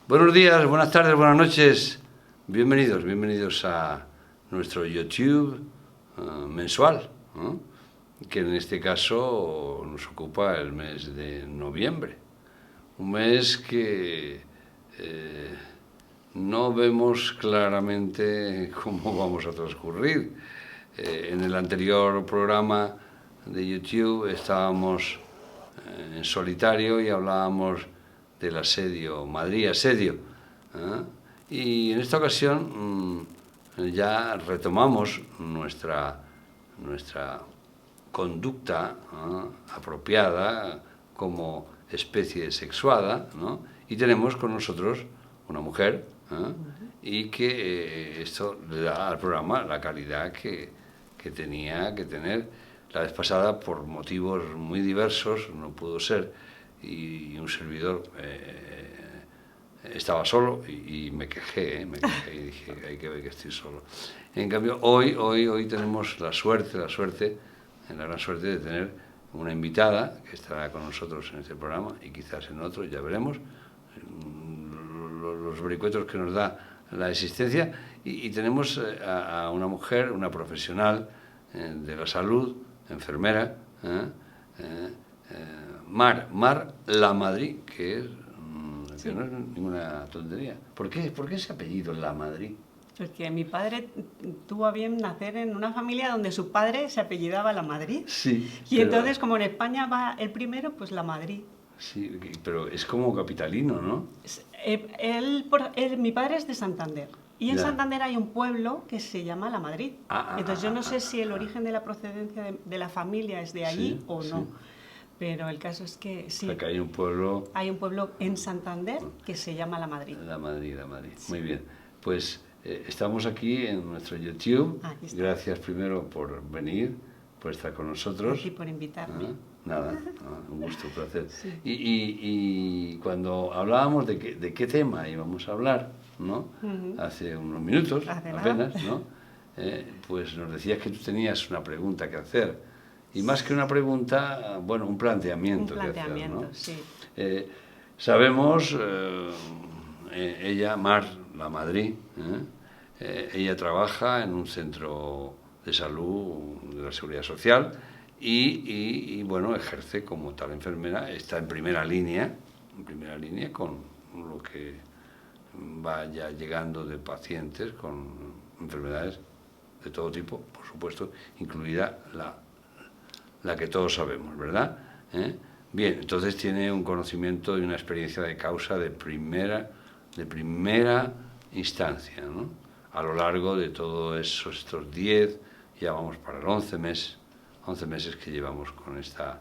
Buenos días, buenas tardes, buenas noches. Bienvenidos a nuestro YouTube mensual, ¿no? Que en este caso nos ocupa el mes de noviembre. Un mes que no vemos claramente cómo vamos a transcurrir. En el anterior programa de YouTube estábamos en solitario y hablábamos del asedio, Madrid asedio. Y en esta ocasión ya retomamos nuestra conducta apropiada como especie sexuada, ¿no? Y tenemos con nosotros una mujer y que esto le da al programa la calidad que tenía que tener. La vez pasada, por motivos muy diversos, no pudo ser, y un servidor estaba solo y me quejé y dije, hay que ver que estoy solo. En cambio, hoy tenemos la gran suerte de tener una invitada que estará con nosotros en este programa y quizás en otro, ya veremos los vericuetos que nos da la existencia, y tenemos a una mujer, una profesional de la salud, enfermera, Mar Lamadrid, que es Sí. que no es ninguna tontería. ¿Por qué ese apellido Lamadrid? Porque mi padre tuvo a bien nacer en una familia donde su padre se apellidaba Lamadrid. Sí. Y entonces, como en España va el primero, pues Lamadrid. Sí, pero es como capitalino, ¿no? Mi padre es de Santander. Y en Ya. Santander hay un pueblo que se llama Lamadrid. Entonces yo no sé si el origen de la procedencia de la familia es de allí Sí, o sí. no. Pero el caso es que sí. O sea, que hay un pueblo... Hay un pueblo en Santander que se llama Lamadrid. Lamadrid. Sí. Muy bien. Pues estamos aquí en nuestro YouTube. Aquí está. Gracias primero por venir, por estar con nosotros. Aquí por invitarme. Nada, un gusto, un placer. Sí. Y cuando hablábamos de qué tema íbamos a hablar, ¿no? Hace unos minutos, Hace nada. apenas, ¿no? Pues nos decías que tú tenías una pregunta que hacer. Y más que una pregunta, bueno, un planteamiento. Un planteamiento, que hacer, ¿no? sí. Sabemos, ella, Mar Lamadrid, ella trabaja en un centro de salud de la Seguridad Social y bueno, ejerce como tal enfermera, está en primera línea con lo que vaya llegando de pacientes con enfermedades de todo tipo, por supuesto, incluida la que todos sabemos, ¿verdad? Bien, entonces tiene un conocimiento y una experiencia de causa de primera instancia, ¿no? A lo largo de todos estos 10, ya vamos para el 11 meses que llevamos con esta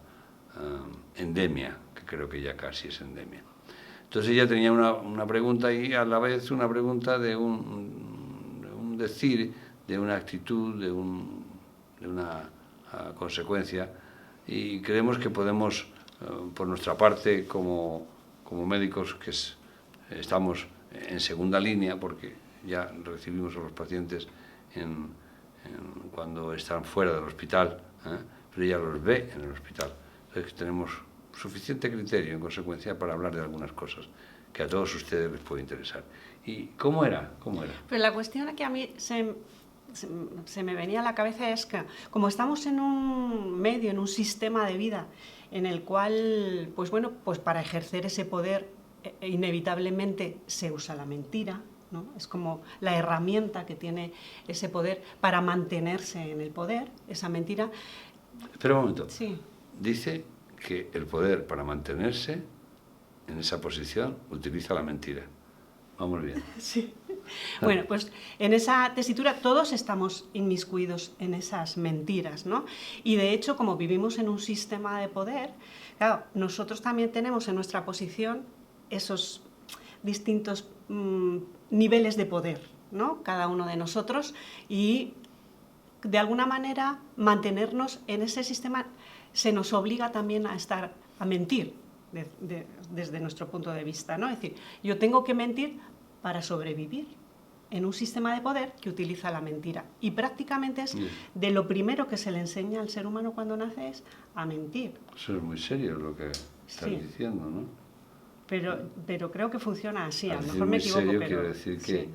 endemia, que creo que ya casi es endemia. Entonces ella tenía una pregunta y a la vez una pregunta de un decir, de una actitud, de una consecuencia, y creemos que podemos, por nuestra parte, como médicos que estamos en segunda línea, porque ya recibimos a los pacientes cuando están fuera del hospital, pero ella los ve en el hospital. Entonces tenemos suficiente criterio, en consecuencia, para hablar de algunas cosas que a todos ustedes les puede interesar. ¿Y cómo era? Pero la cuestión que a mí se me venía a la cabeza es que, como estamos en un medio, en un sistema de vida en el cual, pues bueno, pues para ejercer ese poder inevitablemente se usa la mentira, ¿no? Es como la herramienta que tiene ese poder para mantenerse en el poder, esa mentira. Espera un momento. Sí. Dice que el poder, para mantenerse en esa posición, utiliza la mentira. Vamos bien. Sí. Bueno, pues en esa tesitura todos estamos inmiscuidos en esas mentiras, ¿no? Y de hecho, como vivimos en un sistema de poder, claro, nosotros también tenemos en nuestra posición esos distintos niveles de poder, ¿no? Cada uno de nosotros, y de alguna manera mantenernos en ese sistema se nos obliga también a mentir, desde nuestro punto de vista, ¿no? Es decir, yo tengo que mentir para sobrevivir en un sistema de poder que utiliza la mentira. Y prácticamente es de lo primero que se le enseña al ser humano cuando nace es a mentir. Eso es muy serio lo que estás diciendo, ¿no? Pero creo que funciona así, a lo decir mejor me muy equivoco, serio, pero... quiero decir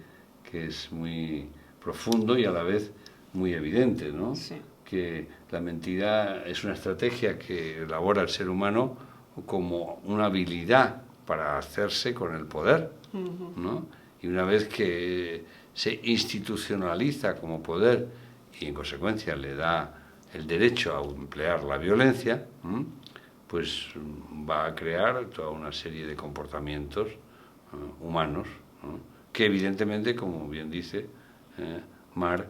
que es muy profundo y a la vez muy evidente, ¿no? Sí. Que la mentira es una estrategia que elabora el ser humano como una habilidad para hacerse con el poder, ¿no? Y una vez que se institucionaliza como poder y en consecuencia le da el derecho a emplear la violencia, pues va a crear toda una serie de comportamientos humanos, ¿no? Que evidentemente, como bien dice Mar,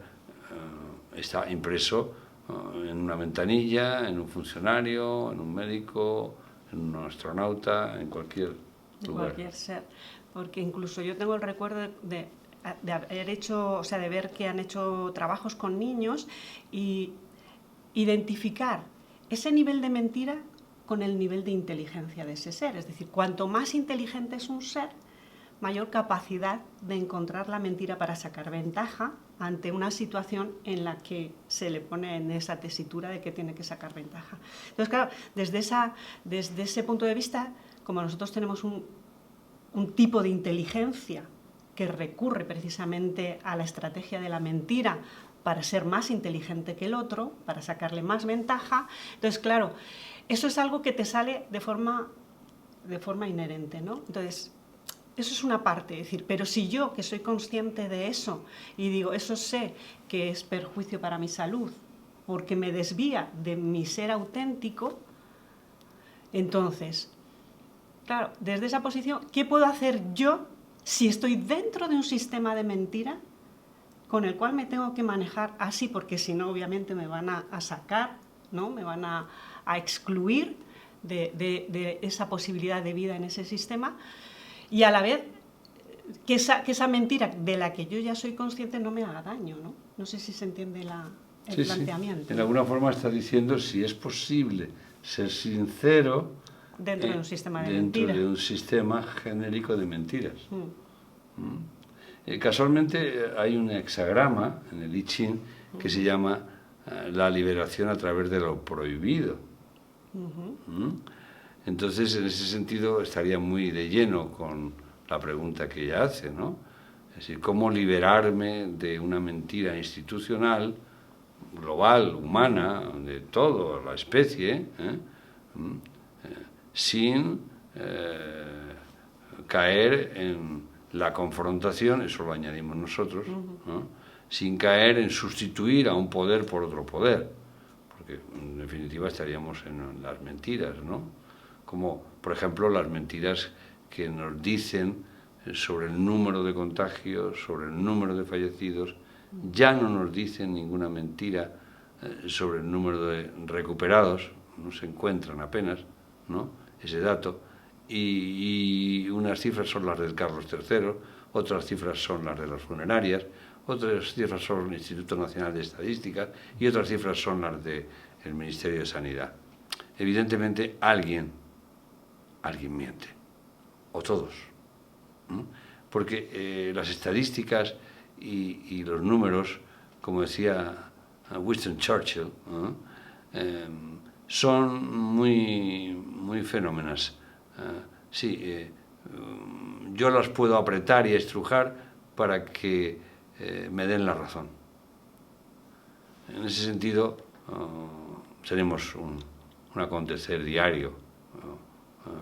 está impreso en una ventanilla, en un funcionario, en un médico, en un astronauta, en cualquier lugar. Cualquier ser. Porque incluso yo tengo el recuerdo de haber hecho, o sea, de ver que han hecho trabajos con niños y identificar ese nivel de mentira con el nivel de inteligencia de ese ser. Es decir, cuanto más inteligente es un ser, mayor capacidad de encontrar la mentira para sacar ventaja ante una situación en la que se le pone en esa tesitura de que tiene que sacar ventaja. Entonces, claro, desde ese punto de vista, como nosotros tenemos un tipo de inteligencia que recurre precisamente a la estrategia de la mentira para ser más inteligente que el otro, para sacarle más ventaja, entonces, claro, eso es algo que te sale de forma inherente, ¿no? Entonces, eso es una parte, es decir, pero si yo, que soy consciente de eso, y digo, eso sé que es perjuicio para mi salud, porque me desvía de mi ser auténtico, entonces, claro, desde esa posición, ¿qué puedo hacer yo si estoy dentro de un sistema de mentira con el cual me tengo que manejar así? Porque si no, obviamente me van a sacar, ¿no? Me van a excluir de esa posibilidad de vida en ese sistema. Y a la vez, que esa mentira de la que yo ya soy consciente no me haga daño, ¿no? No sé si se entiende el planteamiento. Sí. En alguna forma está diciendo si es posible ser sincero dentro de un sistema de dentro mentiras. de un sistema genérico de mentiras. Casualmente hay un hexagrama en el I Ching que se llama la liberación a través de lo prohibido. Entonces, en ese sentido, estaría muy de lleno con la pregunta que ella hace, ¿no? Es decir, ¿cómo liberarme de una mentira institucional, global, humana, de toda la especie, sin caer en la confrontación, eso lo añadimos nosotros, ¿no? Sin caer en sustituir a un poder por otro poder, porque en definitiva estaríamos en las mentiras, ¿no? Como, por ejemplo, las mentiras que nos dicen sobre el número de contagios, sobre el número de fallecidos, ya no nos dicen ninguna mentira sobre el número de recuperados, no se encuentran apenas, ¿no? Ese dato, y unas cifras son las del Carlos III, otras cifras son las de las funerarias, otras cifras son el Instituto Nacional de Estadística y otras cifras son las del Ministerio de Sanidad. Evidentemente alguien miente, o todos, ¿no? Porque las estadísticas y los números, como decía Winston Churchill, ¿no? Son muy fenómenas. Yo las puedo apretar y estrujar para que me den la razón. En ese sentido, tenemos un acontecer diario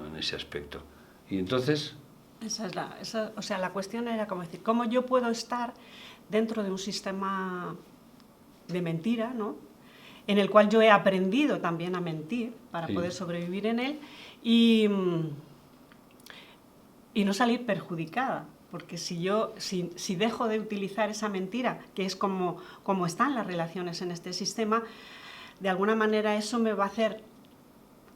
en ese aspecto. Y entonces... la cuestión era como decir, ¿cómo yo puedo estar dentro de un sistema de mentira, ¿no? En el cual yo he aprendido también a mentir para poder sobrevivir en él y no salir perjudicada? Porque si dejo de utilizar esa mentira, que es como están las relaciones en este sistema, de alguna manera eso me va a hacer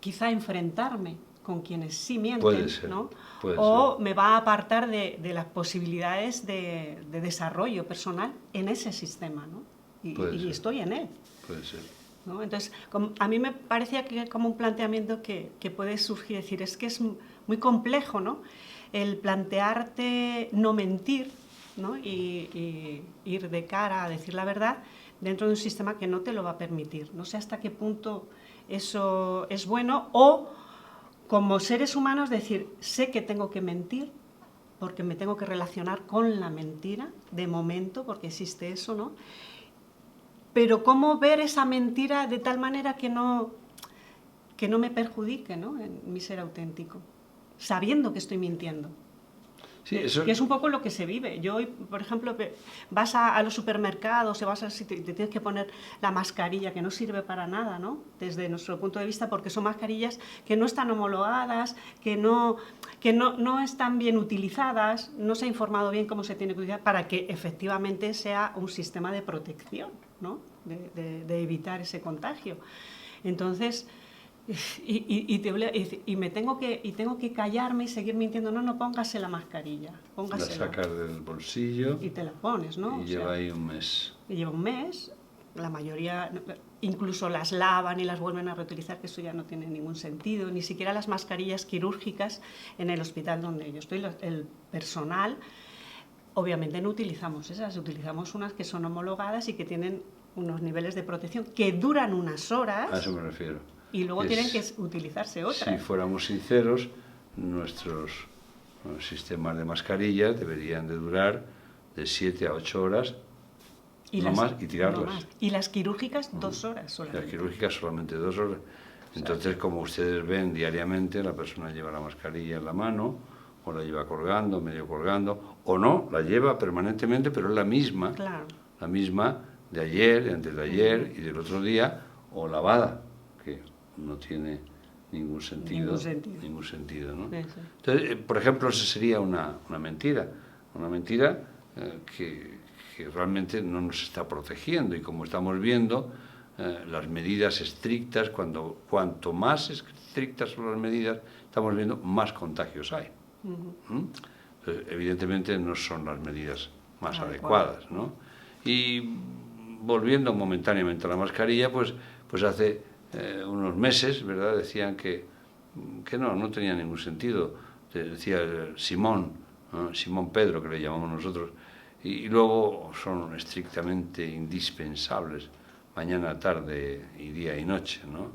quizá enfrentarme con quienes sí mienten, puede ser, ¿no? Puede o ser. Me va a apartar de las posibilidades de desarrollo personal en ese sistema, ¿no? Y estoy en él. Puede ser. ¿no? Entonces, a mí me parecía que como un planteamiento que puede surgir, decir, es que es muy complejo, ¿no? El plantearte no mentir, ¿no? Y ir de cara a decir la verdad dentro de un sistema que no te lo va a permitir. No sé hasta qué punto eso es bueno, o como seres humanos decir, sé que tengo que mentir porque me tengo que relacionar con la mentira, de momento, porque existe eso, ¿no? Pero cómo ver esa mentira de tal manera que no me perjudique, ¿no? En mi ser auténtico, sabiendo que estoy mintiendo. Sí, eso... Que es un poco lo que se vive. Yo hoy, por ejemplo, vas a los supermercados, vas a sitio y te tienes que poner la mascarilla, que no sirve para nada, ¿no? Desde nuestro punto de vista, porque son mascarillas que no están homologadas, que no están bien utilizadas, no se ha informado bien cómo se tiene que utilizar para que efectivamente sea un sistema de protección, ¿no? De evitar ese contagio. Entonces... Y me tengo que callarme y seguir mintiendo. No, póngase la mascarilla. Póngasela. La sacas del bolsillo y te la pones, ¿no? Y lleva ahí un mes. Y lleva un mes. La mayoría incluso las lavan y las vuelven a reutilizar, que eso ya no tiene ningún sentido. Ni siquiera las mascarillas quirúrgicas en el hospital donde yo estoy, el personal, obviamente no utilizamos esas. Utilizamos unas que son homologadas y que tienen unos niveles de protección que duran unas horas. A eso me refiero. Y luego tienen que utilizarse otras. Si fuéramos sinceros, nuestros sistemas de mascarillas deberían de durar de 7 a 8 horas y tirarlas. No más. Y las quirúrgicas 2 horas solamente. Las quirúrgicas solamente 2 horas. Entonces, como ustedes ven diariamente, la persona lleva la mascarilla en la mano, o la lleva colgando, medio colgando, o no, la lleva permanentemente, pero es la misma. Claro. La misma de ayer, de antes de ayer y del otro día, o lavada, que no tiene ningún sentido, ¿no? Sí. Entonces, por ejemplo, eso sería una mentira que realmente no nos está protegiendo, y como estamos viendo, las medidas estrictas, cuanto más estrictas son las medidas, estamos viendo más contagios hay. Entonces, evidentemente no son las medidas más adecuadas, ¿no? Y volviendo momentáneamente a la mascarilla, pues hace unos meses, ¿verdad?, decían que no tenía ningún sentido. Decía Simón Pedro, que le llamamos nosotros, y luego son estrictamente indispensables mañana, tarde y día y noche, ¿no?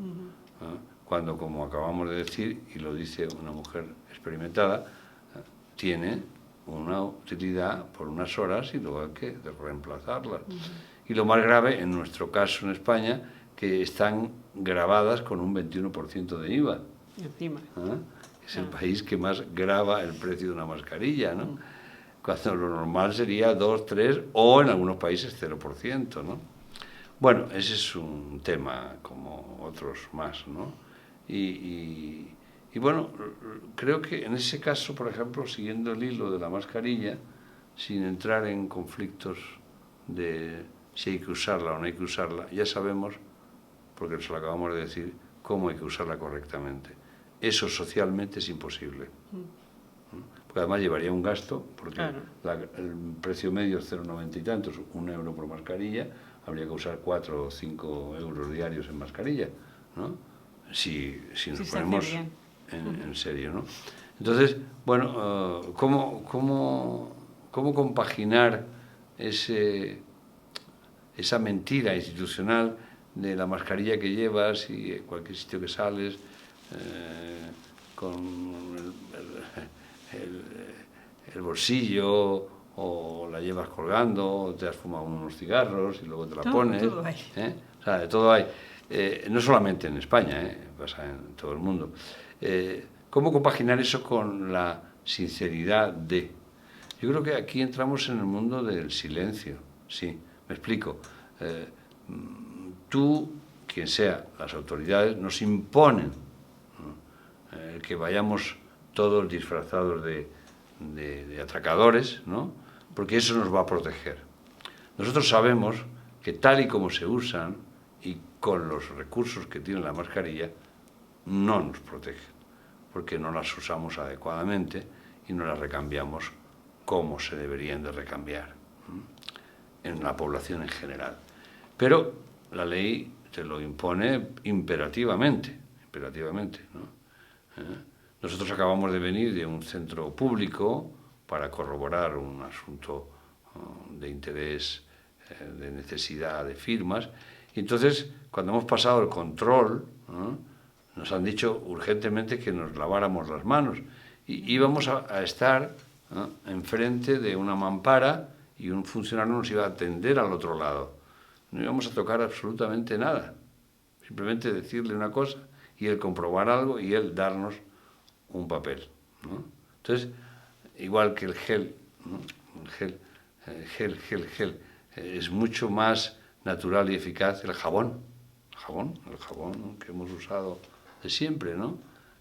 Cuando, como acabamos de decir, y lo dice una mujer experimentada, tiene una utilidad por unas horas y luego hay que reemplazarlas. Y lo más grave, en nuestro caso en España, que están grabadas con un 21% de IVA. Encima. Es el país que más grava el precio de una mascarilla, ¿no? Cuando lo normal sería 2, 3 o en algunos países 0%, ¿no? Bueno, ese es un tema como otros más, ¿no? Y bueno, creo que en ese caso, por ejemplo, siguiendo el hilo de la mascarilla, sin entrar en conflictos de si hay que usarla o no hay que usarla, ya sabemos, porque se lo acabamos de decir, cómo hay que usarla correctamente. Eso socialmente es imposible. Porque además llevaría un gasto, porque el precio medio es 0,90 y tantos, 1 euro por mascarilla, habría que usar 4 o 5 euros diarios en mascarilla, ¿no? Si nos ponemos en serio, ¿no? Entonces, bueno, ¿cómo compaginar esa mentira institucional de la mascarilla que llevas y cualquier sitio que sales, con el bolsillo, o la llevas colgando, o te has fumado unos cigarros y luego te la pones? Todo hay. O sea, de todo hay. No solamente en España, pasa en todo el mundo. ¿Cómo compaginar eso con la sinceridad de? Yo creo que aquí entramos en el mundo del silencio. Sí, me explico. Tú, quien sea, las autoridades, nos imponen, ¿no?, que vayamos todos disfrazados de atracadores, ¿no?, porque eso nos va a proteger. Nosotros sabemos que tal y como se usan y con los recursos que tiene la mascarilla, no nos protegen, porque no las usamos adecuadamente y no las recambiamos como se deberían de recambiar en la población en general. Pero la ley te lo impone imperativamente, ¿no? Nosotros acabamos de venir de un centro público para corroborar un asunto de interés, de necesidad de firmas, y entonces cuando hemos pasado el control, ¿no?, nos han dicho urgentemente que nos laváramos las manos, y íbamos a estar, ¿no?, enfrente de una mampara, y un funcionario nos iba a atender al otro lado. No íbamos a tocar absolutamente nada, simplemente decirle una cosa y él comprobar algo y él darnos un papel, ¿no? Entonces, igual que el gel, ¿no?, el gel, es mucho más natural y eficaz el jabón que hemos usado de siempre, ¿no?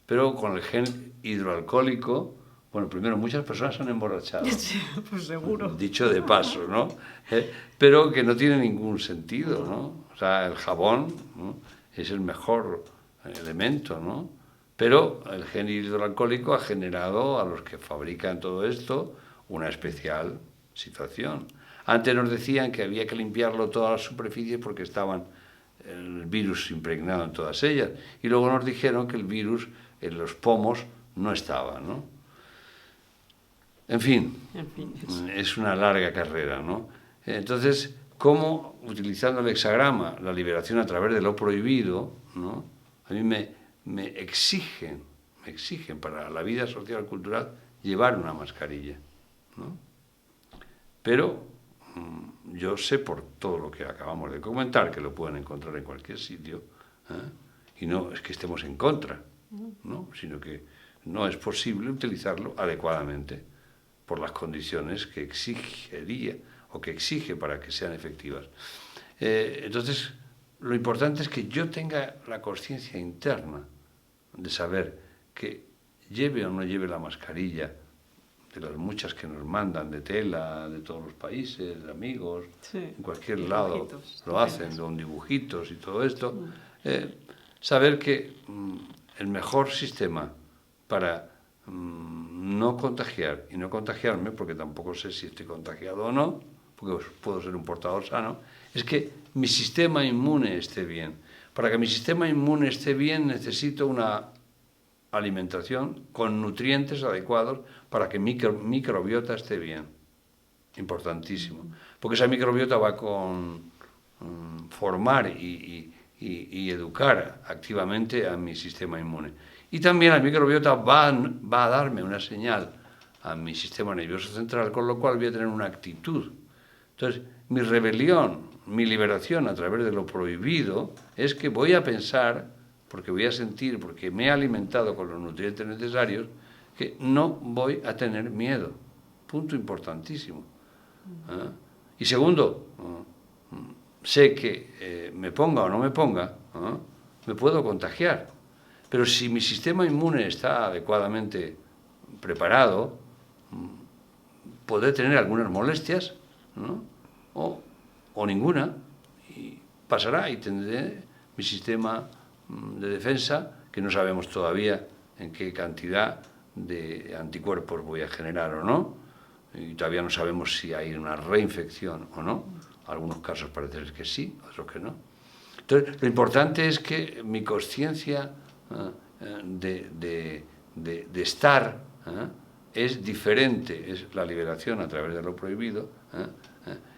Pero con el gel hidroalcohólico, bueno, primero, muchas personas se han emborrachado. Sí, pues seguro. Dicho de paso, ¿no? Pero que no tiene ningún sentido, ¿no? O sea, el jabón, ¿no?, es el mejor elemento, ¿no? Pero el gel hidroalcohólico ha generado a los que fabrican todo esto una especial situación. Antes nos decían que había que limpiarlo todas las superficies porque estaban el virus impregnado en todas ellas. Y luego nos dijeron que el virus en los pomos no estaba, ¿no? En fin, es una larga carrera, ¿no? Entonces, ¿cómo, utilizando el hexagrama, la liberación a través de lo prohibido, ¿no?, a mí me exigen para la vida social cultural llevar una mascarilla, ¿no? Pero yo sé por todo lo que acabamos de comentar, que lo pueden encontrar en cualquier sitio, y no es que estemos en contra, ¿no?, sino que no es posible utilizarlo adecuadamente por las condiciones que exigiría o que exige para que sean efectivas. Entonces, lo importante es que yo tenga la conciencia interna de saber que lleve o no lleve la mascarilla, de las muchas que nos mandan de tela, de todos los países, de amigos, sí, en cualquier lado lo hacen, con dibujitos y todo esto, saber que el mejor sistema para no contagiar y no contagiarme, porque tampoco sé si estoy contagiado o no, porque puedo ser un portador sano, es que mi sistema inmune esté bien. Para que mi sistema inmune esté bien necesito una alimentación con nutrientes adecuados para que mi microbiota esté bien. Importantísimo. Porque esa microbiota va con formar y educar activamente a mi sistema inmune. Y también la microbiota va a darme una señal a mi sistema nervioso central, con lo cual voy a tener una actitud. Entonces, mi rebelión, mi liberación a través de lo prohibido, es que voy a pensar, porque voy a sentir, porque me he alimentado con los nutrientes necesarios, que no voy a tener miedo. Punto importantísimo. Y segundo, sé que me ponga o no me ponga, me puedo contagiar. Pero si mi sistema inmune está adecuadamente preparado, podré tener algunas molestias, ¿no?, o ninguna, y pasará y tendré mi sistema de defensa, que no sabemos todavía en qué cantidad de anticuerpos voy a generar o no, y todavía no sabemos si hay una reinfección o no. Algunos casos parece que sí, otros que no. Entonces, lo importante es que mi conciencia de estar es diferente, es la liberación a través de lo prohibido,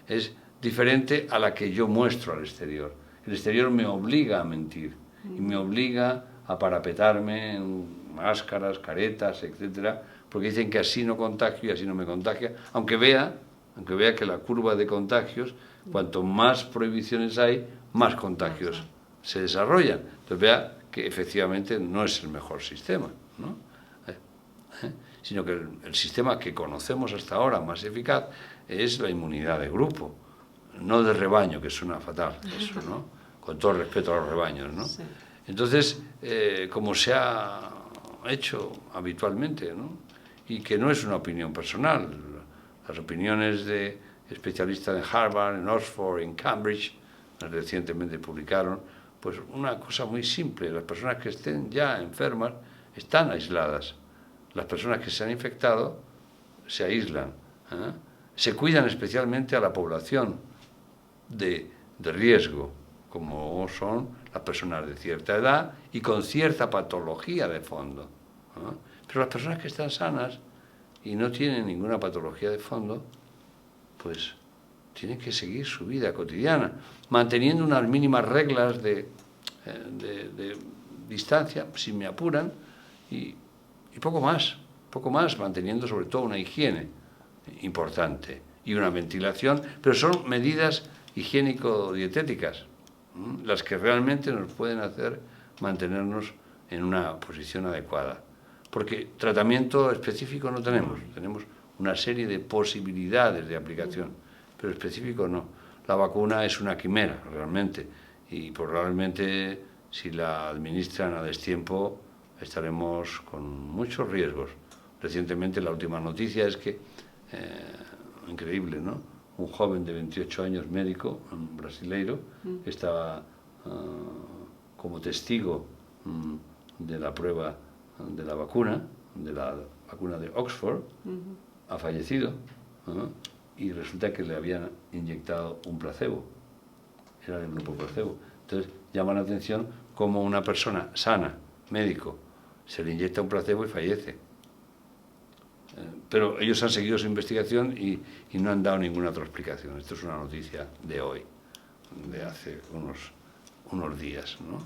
es diferente a la que yo muestro al exterior. El exterior me obliga a mentir y me obliga a parapetarme en máscaras, caretas, etcétera, porque dicen que así no contagio y así no me contagia, aunque vea que la curva de contagios, cuanto más prohibiciones hay, más contagios se desarrollan. Entonces vea que efectivamente no es el mejor sistema, ¿no? Sino que el sistema que conocemos hasta ahora más eficaz es la inmunidad de grupo, no de rebaño, que suena fatal eso, ¿no?, con todo respeto a los rebaños, ¿no? Sí. Entonces, como se ha hecho habitualmente, ¿no?, y que no es una opinión personal, las opiniones de especialistas en Harvard, en Oxford, en Cambridge, recientemente publicaron, pues una cosa muy simple: las personas que estén ya enfermas están aisladas, las personas que se han infectado se aíslan, se cuidan especialmente a la población de riesgo, como son las personas de cierta edad y con cierta patología de fondo, ¿no? Pero las personas que están sanas y no tienen ninguna patología de fondo, pues tienen que seguir su vida cotidiana, manteniendo unas mínimas reglas de distancia, si me apuran, y poco más, manteniendo sobre todo una higiene importante y una ventilación, pero son medidas higiénico-dietéticas, las que realmente nos pueden hacer mantenernos en una posición adecuada. Porque tratamiento específico no tenemos una serie de posibilidades de aplicación, pero específico no. La vacuna es una quimera, realmente, y probablemente si la administran a destiempo estaremos con muchos riesgos. Recientemente la última noticia es que, increíble, ¿no? Un joven de 28 años, médico, un brasileiro, estaba como testigo de la prueba de la vacuna de Oxford, ha fallecido, y resulta que le habían inyectado un placebo, era del grupo placebo. Entonces llama la atención cómo una persona sana, médico, se le inyecta un placebo y fallece. Pero ellos han seguido su investigación y no han dado ninguna otra explicación. Esto es una noticia de hoy, de hace unos días, ¿no?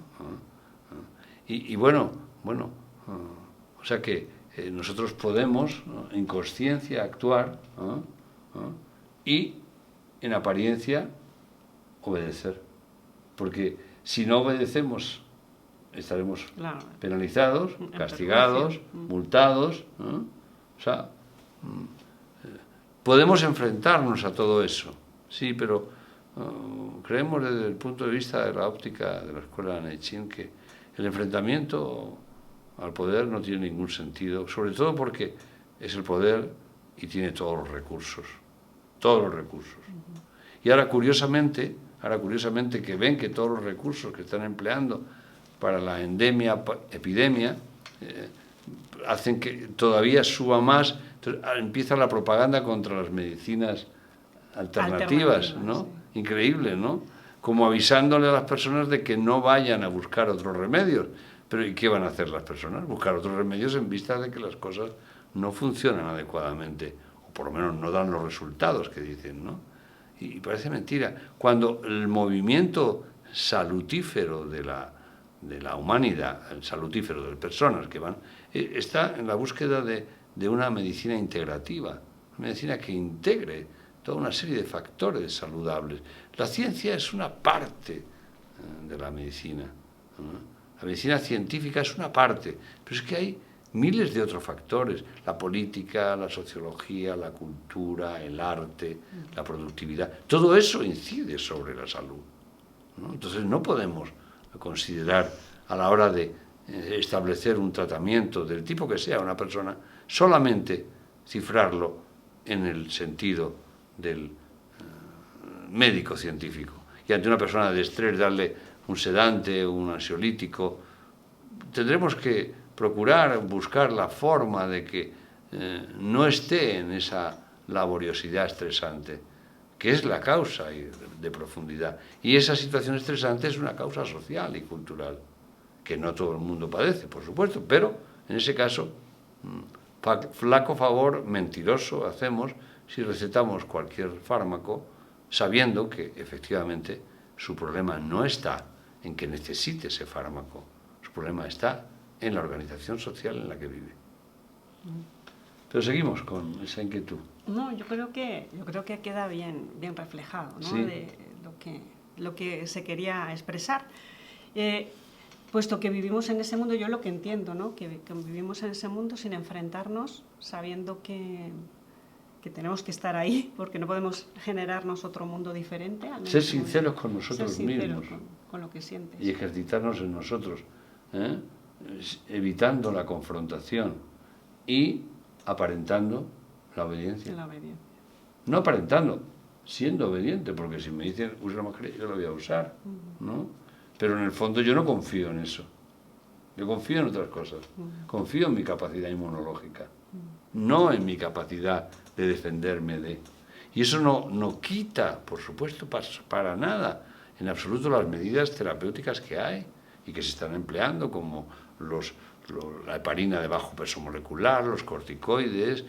Y bueno, o sea que nosotros podemos, ¿no?, en consciencia actuar, y en apariencia obedecer. Porque si no obedecemos estaremos penalizados, castigados, multados, ¿no? O sea, podemos enfrentarnos a todo eso, sí, pero creemos desde el punto de vista de la óptica de la escuela Nechín que el enfrentamiento al poder no tiene ningún sentido, sobre todo porque es el poder y tiene todos los recursos. Y ahora curiosamente que ven que todos los recursos que están empleando para la epidemia, hacen que todavía suba más. Entonces empieza la propaganda contra las medicinas alternativas, ¿no? Sí. Increíble, ¿no? Como avisándole a las personas de que no vayan a buscar otros remedios. Pero ¿y qué van a hacer las personas? Buscar otros remedios en vista de que las cosas no funcionan adecuadamente, o por lo menos no dan los resultados que dicen, ¿no? Y parece mentira. Cuando el movimiento salutífero de la humanidad, el salutífero de las personas que van, está en la búsqueda de una medicina integrativa, una medicina que integre toda una serie de factores saludables. La ciencia es una parte de la medicina, ¿no? La medicina científica es una parte, pero es que hay miles de otros factores, la política, la sociología, la cultura, el arte, la productividad, todo eso incide sobre la salud, ¿no? Entonces no podemos considerar a la hora de establecer un tratamiento del tipo que sea una persona, solamente cifrarlo en el sentido del médico científico. Y ante una persona de estrés darle un sedante, un ansiolítico. Tendremos que procurar buscar la forma de que no esté en esa laboriosidad estresante, que es la causa de profundidad. Y esa situación estresante es una causa social y cultural, que no todo el mundo padece, por supuesto, pero en ese caso, flaco favor mentiroso hacemos si recetamos cualquier fármaco sabiendo que efectivamente su problema no está en que necesite ese fármaco, su problema está en la organización social en la que vive. Pero seguimos con esa inquietud. No, yo creo que queda bien reflejado, ¿no? Sí. De lo que se quería expresar. Puesto que vivimos en ese mundo, yo lo que entiendo, ¿no? Que vivimos en ese mundo sin enfrentarnos, sabiendo que tenemos que estar ahí, porque no podemos generarnos otro mundo diferente. Ser sinceros con nosotros mismos. Con lo que sientes. Y ejercitarnos en nosotros, evitando la confrontación y aparentando la obediencia. No aparentando, siendo obediente, porque si me dicen usa la mascarilla, yo la voy a usar, ¿no? Pero en el fondo yo no confío en eso. Yo confío en otras cosas. Confío en mi capacidad inmunológica, no en mi capacidad de defenderme de. Y eso no quita, por supuesto, para nada, en absoluto las medidas terapéuticas que hay y que se están empleando, como la heparina de bajo peso molecular, los corticoides,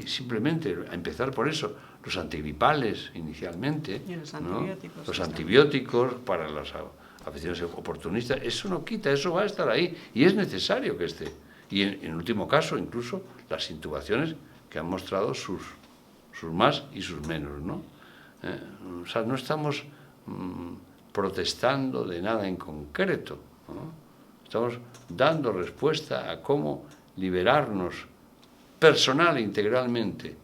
simplemente a empezar por eso, los antigripales inicialmente, y los antibióticos, ¿no? Los antibióticos para las afecciones oportunistas, eso no quita, eso va a estar ahí y es necesario que esté. Y en último caso, incluso las intubaciones que han mostrado sus más y sus menos, ¿no? O sea, no estamos protestando de nada en concreto, ¿no? Estamos dando respuesta a cómo liberarnos personal e integralmente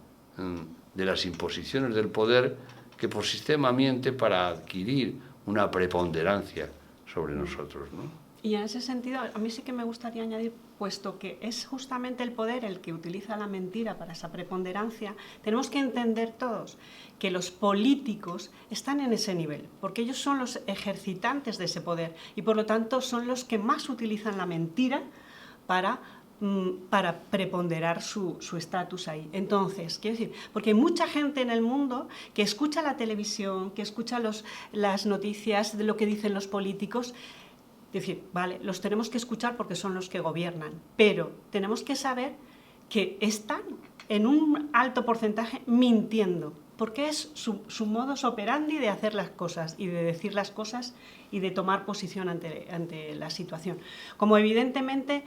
de las imposiciones del poder que por sistema miente para adquirir una preponderancia sobre nosotros, ¿no? Y en ese sentido, a mí sí que me gustaría añadir, puesto que es justamente el poder el que utiliza la mentira para esa preponderancia, tenemos que entender todos que los políticos están en ese nivel, porque ellos son los ejercitantes de ese poder y por lo tanto son los que más utilizan la mentira para preponderar su estatus ahí. Entonces, quiero decir, porque hay mucha gente en el mundo que escucha la televisión, que escucha las noticias de lo que dicen los políticos. Es decir, vale, los tenemos que escuchar porque son los que gobiernan, pero tenemos que saber que están en un alto porcentaje mintiendo, porque es su modus operandi de hacer las cosas y de decir las cosas y de tomar posición ante la situación. Como evidentemente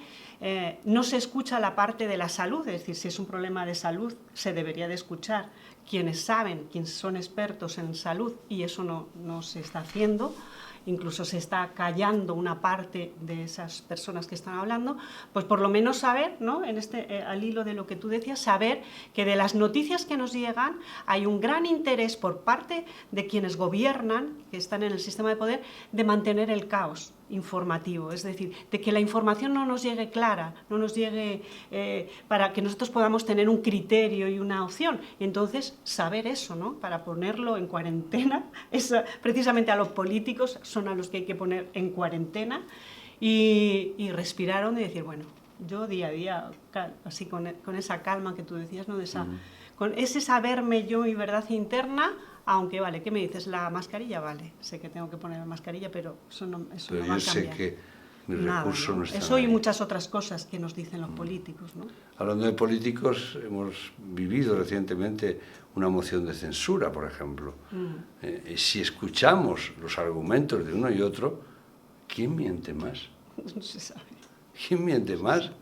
no se escucha la parte de la salud, es decir, si es un problema de salud, se debería de escuchar quienes saben, quienes son expertos en salud, y eso no se está haciendo. Incluso se está callando una parte de esas personas que están hablando, pues por lo menos saber, ¿no? Al hilo de lo que tú decías, saber que de las noticias que nos llegan hay un gran interés por parte de quienes gobiernan, que están en el sistema de poder, de mantener el caos informativo, es decir, de que la información no nos llegue clara, no nos llegue para que nosotros podamos tener un criterio y una opción. Y entonces, saber eso, ¿no? Para ponerlo en cuarentena, precisamente a los políticos son a los que hay que poner en cuarentena y respirar hondo y decir, bueno, yo día a día, así con esa calma que tú decías, ¿no? Con ese saberme yo mi verdad interna. Aunque vale, ¿qué me dices? ¿La mascarilla? Vale, sé que tengo que poner la mascarilla, pero eso no va a cambiar. Pero yo sé que mi recurso no está eso y ahí. muchas otras cosas que nos dicen los políticos, ¿no? Hablando de políticos, hemos vivido recientemente una moción de censura, por ejemplo. Si escuchamos los argumentos de uno y otro, ¿quién miente más? No se sabe. ¿Quién miente más?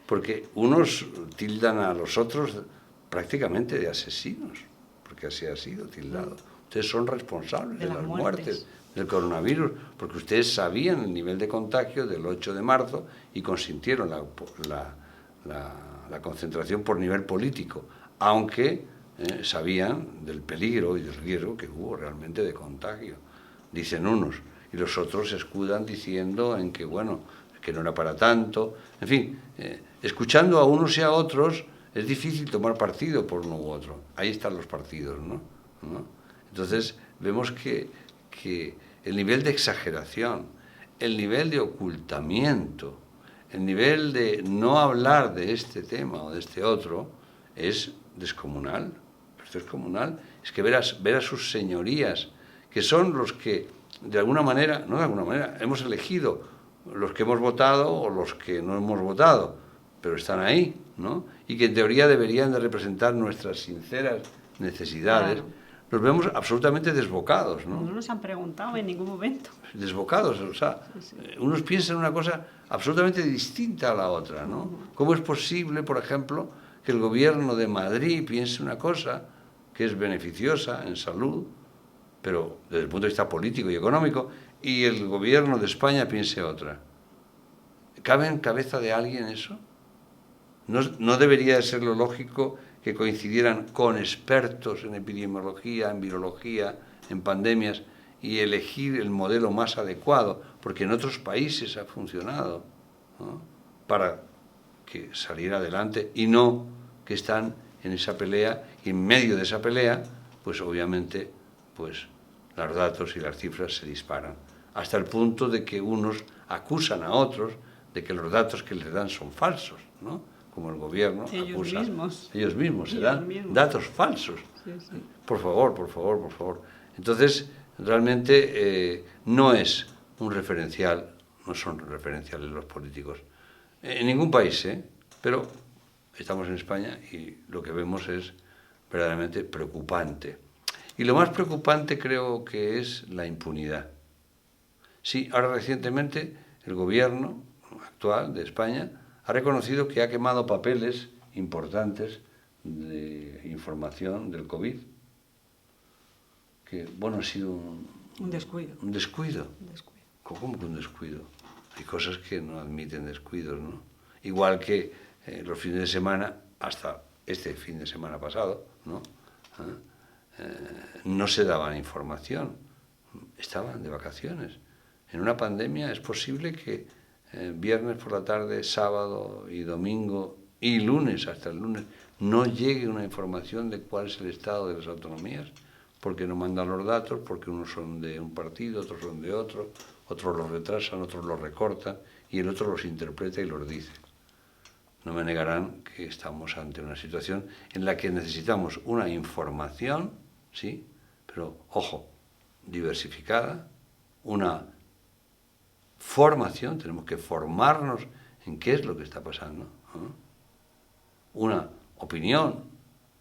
Porque unos tildan a los otros prácticamente de asesinos, porque así ha sido tildado. Ustedes son responsables de las muertes del coronavirus, porque ustedes sabían el nivel de contagio del 8 de marzo y consintieron la concentración por nivel político, aunque sabían del peligro y del riesgo que hubo realmente de contagio, dicen unos, y los otros se escudan diciendo en que, bueno, que no era para tanto. En fin, escuchando a unos y a otros, es difícil tomar partido por uno u otro. Ahí están los partidos, ¿no? Entonces, vemos que el nivel de exageración, el nivel de ocultamiento, el nivel de no hablar de este tema o de este otro, es descomunal. Esto es descomunal. Es que ver a sus señorías, que son los que, de alguna manera, no de alguna manera, hemos elegido los que hemos votado o los que no hemos votado, pero están ahí, ¿no? Y que en teoría deberían de representar nuestras sinceras necesidades. Claro. Nos vemos absolutamente desbocados, ¿no? No nos han preguntado en ningún momento. Desbocados, o sea, sí. Unos piensan una cosa absolutamente distinta a la otra, ¿no? ¿Cómo es posible, por ejemplo, que el gobierno de Madrid piense una cosa que es beneficiosa en salud, pero desde el punto de vista político y económico, y el gobierno de España piense otra? ¿Cabe en cabeza de alguien eso? ¿No debería de ser lo lógico que coincidieran con expertos en epidemiología, en virología, en pandemias, y elegir el modelo más adecuado? Porque en otros países ha funcionado, ¿no? Para que saliera adelante, y no que están en esa pelea, y en medio de esa pelea, pues obviamente, pues los datos y las cifras se disparan, hasta el punto de que unos acusan a otros de que los datos que les dan son falsos, ¿no? Como el gobierno acusa. Ellos mismos se dan datos falsos. Sí. Por favor. Entonces, realmente no es un referencial, no son referenciales los políticos. En ningún país, pero estamos en España y lo que vemos es verdaderamente preocupante. Y lo más preocupante creo que es la impunidad. Sí, ahora recientemente el gobierno actual de España ha reconocido que ha quemado papeles importantes de información del COVID, que, bueno, ha sido un descuido. Un descuido. ¿Cómo que un descuido? Hay cosas que no admiten descuidos, ¿no? Igual que los fines de semana, hasta este fin de semana pasado, ¿no? No se daban información, estaban de vacaciones. En una pandemia es posible que viernes por la tarde, sábado y domingo y lunes, hasta el lunes, no llegue una información de cuál es el estado de las autonomías, porque no mandan los datos, porque unos son de un partido, otros son de otro, otros los retrasan, otros los recortan y el otro los interpreta y los dice. No me negarán que estamos ante una situación en la que necesitamos una información, sí, pero, ojo, diversificada, una formación, tenemos que formarnos en qué es lo que está pasando, una opinión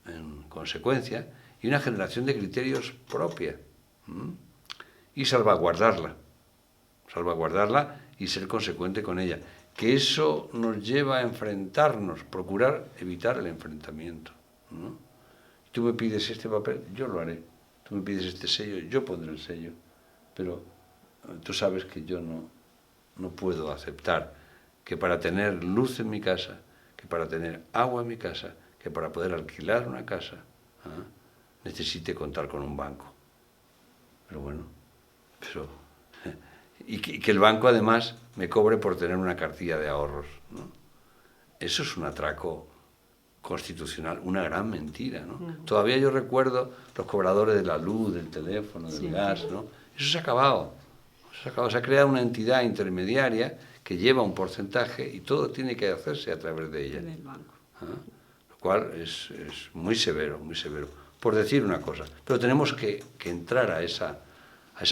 en consecuencia y una generación de criterios propia y salvaguardarla y ser consecuente con ella. Que eso nos lleva a enfrentarnos, procurar evitar el enfrentamiento, ¿no? Tú me pides este papel, yo lo haré. Tú me pides este sello, yo pondré el sello. Pero tú sabes que yo no puedo aceptar que para tener luz en mi casa, que para tener agua en mi casa, que para poder alquilar una casa, necesite contar con un banco. Pero bueno, y que el banco además me cobre por tener una cartilla de ahorros, ¿no? Eso es un atraco constitucional, una gran mentira, ¿no? Todavía yo recuerdo los cobradores de la luz, del teléfono, del gas, ¿no? Eso se ha acabado. Se ha creado una entidad intermediaria que lleva un porcentaje y todo tiene que hacerse a través de ella. Del banco. Lo cual es muy severo, por decir una cosa. Pero tenemos que entrar a esa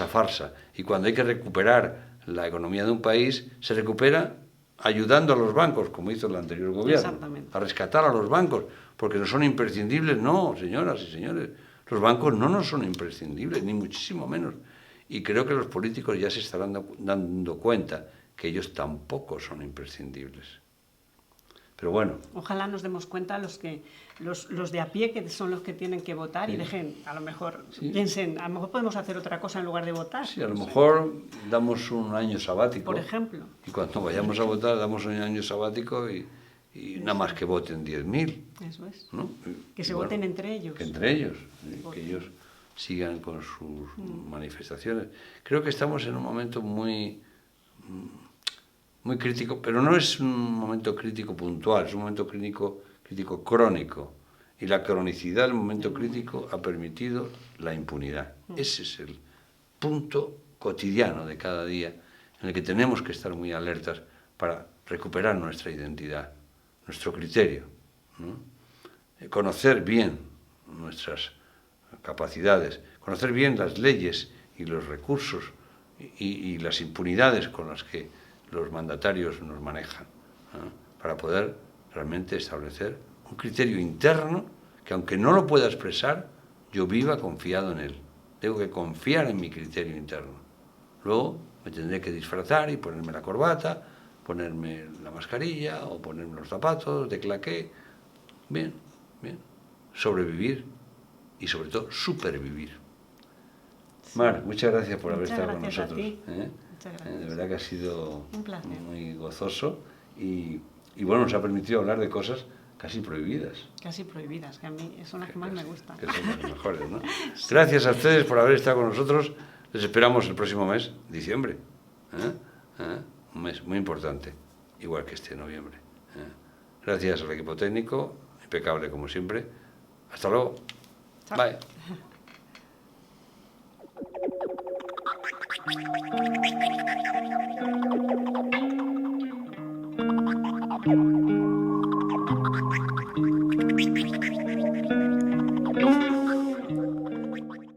farsa. Y cuando hay que recuperar la economía de un país, se recupera ayudando a los bancos, como hizo el anterior gobierno, a rescatar a los bancos, porque no son imprescindibles. No, señoras y señores, los bancos no nos son imprescindibles, ni muchísimo menos. Y creo que los políticos ya se estarán dando cuenta que ellos tampoco son imprescindibles. Pero bueno. Ojalá nos demos cuenta los de a pie, que son los que tienen que votar, y dejen, a lo mejor, piensen, a lo mejor podemos hacer otra cosa en lugar de votar. Sí, a lo mejor damos un año sabático. Por ejemplo. Y cuando vayamos a votar, damos un año sabático y nada más que voten 10.000. Eso es. ¿No? Que se voten entre ellos. Que entre ellos, que ellos sigan con sus manifestaciones. Creo que estamos en un momento muy crítico, pero no es un momento crítico puntual, es un momento crítico crónico. Y la cronicidad del momento crítico ha permitido la impunidad. Ese es el punto cotidiano de cada día en el que tenemos que estar muy alertas para recuperar nuestra identidad, nuestro criterio, ¿no? Conocer bien nuestras capacidades, conocer bien las leyes y los recursos y las impunidades con las que los mandatarios nos manejan, ¿no? Para poder realmente establecer un criterio interno que, aunque no lo pueda expresar, yo viva confiado en él. Tengo que confiar en mi criterio interno. Luego me tendré que disfrazar y ponerme la corbata, ponerme la mascarilla o ponerme los zapatos de claqué. Bien. Sobrevivir y sobre todo supervivir. Sí. Mar, muchas gracias por haber estado con nosotros. Muchas gracias. De verdad que ha sido un placer. Muy gozoso y bueno, nos ha permitido hablar de cosas casi prohibidas. Casi prohibidas, que a mí son las que más me gustan. Que son las mejores, ¿no? Sí. Gracias a ustedes por haber estado con nosotros. Les esperamos el próximo mes, diciembre. Un mes muy importante, igual que este noviembre. Gracias al equipo técnico, impecable como siempre. Hasta luego. Chao. Bye.